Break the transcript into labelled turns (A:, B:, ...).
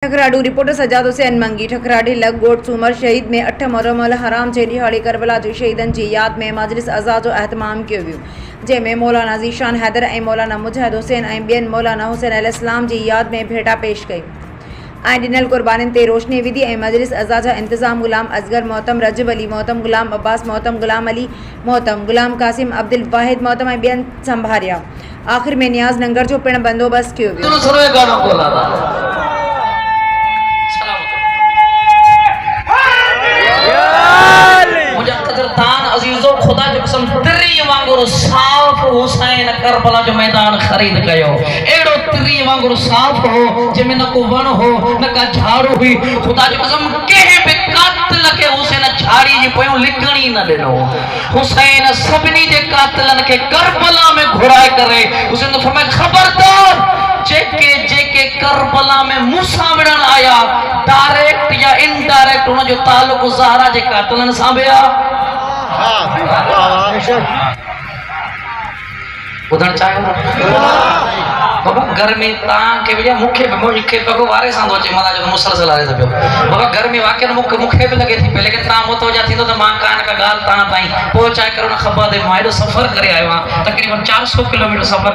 A: ठकराडू reporter Sajjad Hussain मंगी ठकराडी लग गोट सूमर शहीद में 8 मुहर्रम अल हराम जे दिहाड़ी करबला जो शहीदन की याद में मजलिस अज़ा जो एहतमाम कियो वियो जंहिंमें मौलाना ज़ीशान हैदर ऐं मौलाना मुजाहिद हुसैन ऐं ॿियनि मौलाना हुसैन अलैहिस्सलाम जी याद में भेटा पेश कई ऐं ॾिनल कुर्बानीनि ते रोशनी विधी ऐं मजलिस अज़ा जा इंतज़ाम गुलाम असगर मोहतम रजब अली मोहतम गुलाम अब्बास मोहतम गुलाम अली मोहतम गुलाम कासिम अब्दुल वाहिद मोहतम ऐं ॿियनि संभालिया। आख़िर में नियाज़ लंगर जो पिणु बंदोबस्त कियो वियो।
B: अजीजो खुदा जो कसम तिरी वांगुरु साफ हुसैन करबला जो मैदान खरीद कयो एड़ो तिरी वांगुरु साफ हो जमे न को वण हो न का झाड़ू हुई खुदा जो कसम के भी कातिल के हुसैन झाड़ी जी पयो लिखणी न देनो हुसैन सबनी जे कातिलन के करबला में घुराए करे हुसैन तो फरमाए खबरदार जेके करबला में मूसा विड़न आया डायरेक्ट या इनडायरेक्ट उन जो ताल्लुक ज़हरा जे कातिलन सां बिया उधर चाहे बाबा घर में के भैया मुखे पगो वारे सां अचे मला जो मुसलसल आए पियो बाबा घर में वाकई मुखे भी लगे थी लेकिन ता मुतवजा थी तो मां कान का गाल ता ताई पहुंचाए करो न खबर दे मां एडो सफर करे आयो तकरीबन 400 किलोमीटर सफर